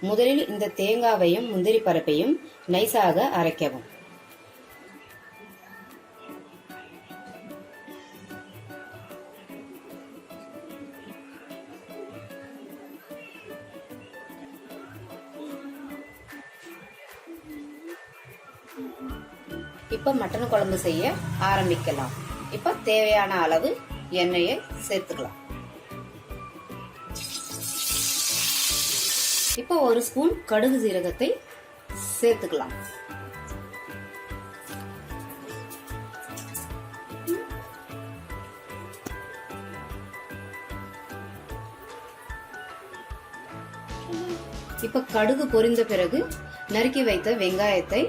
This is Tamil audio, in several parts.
முதலில் இந்த தேங்காவையும் முந்திரி பருப்பையும் நைஸாக அரைக்கவும். இப்ப மட்டன் குழம்பு செய்ய ஆரம்பிக்கலாம். இப்ப தேவையான அளவு எண்ணெயை சேர்த்துக்கலாம். இப்ப 1 ஸ்பூன் கடுகு சீரகத்தை சேர்த்துக்கலாம். இப்ப கடுகு பொரிந்த பிறகு நறுக்கி வைத்த வெங்காயத்தை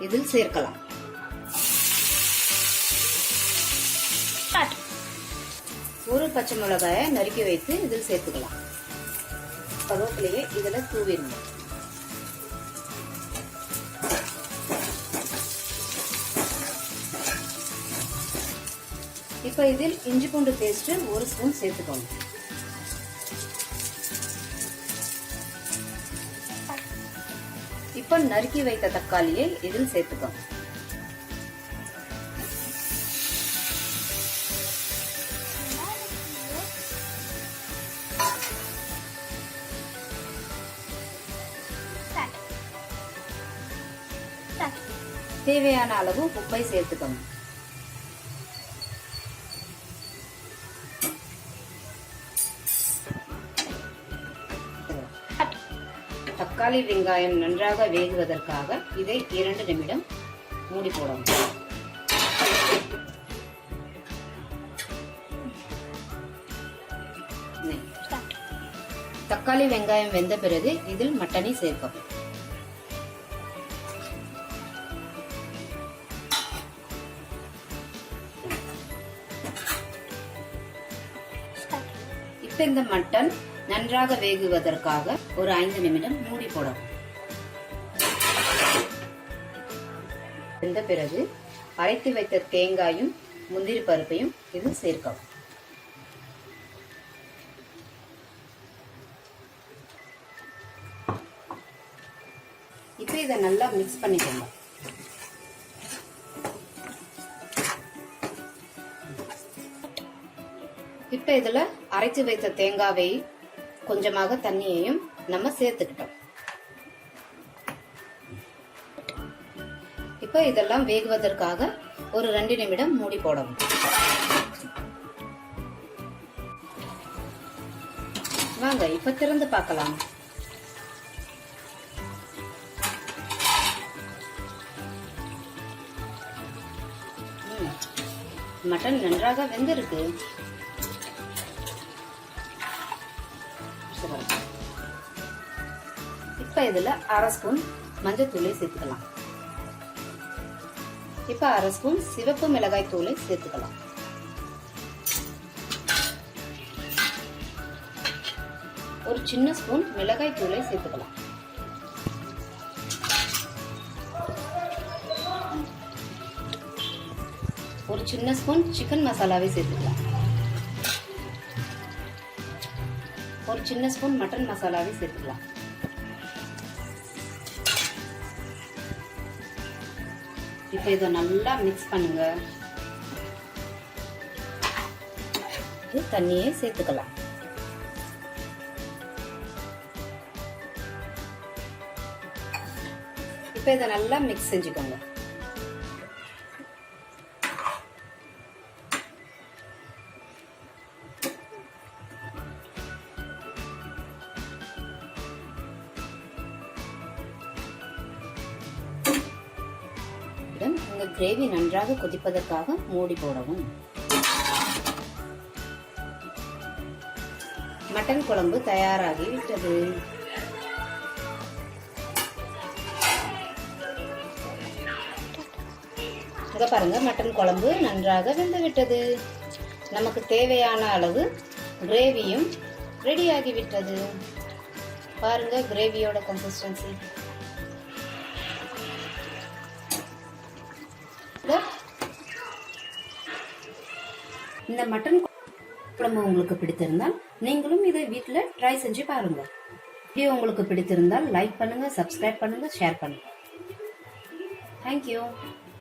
இதில் சேர்க்கலாம். ஒரு பச்சை மிளகாயை நறுக்கி வைத்து இதில் சேர்த்துக்கலாம். கருவேப்பிலையை இதுல தூவிடுங்க. இப்ப இதில் இஞ்சி பூண்டு பேஸ்ட் 1 ஸ்பூன் சேர்த்துக்கோங்க. இப்ப நறுக்கி வைத்த தக்காளியை இதில் சேர்த்துக்கோங்க. தேவையான அளவு உப்பை சேர்த்துக்கோங்க. தக்காளி வெங்காயம் நன்றாக வேகுவதற்காக இதை 2 நிமிடம் மூடி போடவும். தக்காளி வெங்காயம் வெந்த பிறகு இதில் மட்டனை சேர்க்கவும். இப்ப இந்த மட்டன் நன்றாக வேகுவதற்காக ஒரு 5 நிமிடம் மூடி போடவும். வெந்த பிறகு அரைத்து வைத்த தேங்காயும் முந்திரி பருப்பையும் இது சேர்க்கவும். இப்ப இதை நல்லா மிக்ஸ் பண்ணிக்கோங்க. இப்ப இதுல அரைத்து வைத்த தேங்காவை கொஞ்சமாக தண்ணியையும் நம்ம சேர்த்துக்கிட்டோம். இப்ப இதெல்லாம் வேகுவதற்காக ஒரு 2 நிமிடம் மூடி போடவும். வாங்க இப்ப திறந்து பார்க்கலாம். மட்டன் நன்றாக வெந்திருக்கு. இப்ப இதுல 1/2 ஸ்பூன் மஞ்சள் தூளை சேர்த்துக்கலாம். இப்ப 1/2 ஸ்பூன் சிவப்பு மிளகாய் தூளை சேர்த்துக்கலாம். ஒரு சின்ன ஸ்பூன் மிளகாய் தூளை சேர்த்துக்கலாம். ஒரு சின்ன ஸ்பூன் சிக்கன் மசாலாவை சேர்த்துக்கலாம். ஒரு சின்ன ஸ்பூன் மட்டன் மசாலாவை சேர்த்துக்கலாம். இப்ப இதை நல்லா மிக்ஸ் பண்ணுங்க. தண்ணியை சேர்த்துக்கலாம். இப்ப இதை நல்லா மிக்ஸ் செஞ்சுக்கோங்க. இந்த கிரேவி நன்றாக கொதிப்பதற்காக மூடி போடவும். மட்டன் குழம்பு தயாராகி விட்டது. இங்க பாருங்க, மட்டன் குழம்பு நன்றாக வெந்து விட்டது. நமக்கு தேவையான அளவு கிரேவியும் ரெடி ஆகிவிட்டது. பாருங்க கிரேவியோட கன்சிஸ்டன்சி. இந்த மட்டன் குழம்பு உங்களுக்கு பிடித்திருந்தால் நீங்களும் இதை வீட்டில் ட்ரை செஞ்சு பாருங்க. வீடியோ உங்களுக்கு பிடித்திருந்தால் லைக் பண்ணுங்க, சப்ஸ்கிரைப் பண்ணுங்க, ஷேர் பண்ணுங்க. தேங்க்யூ.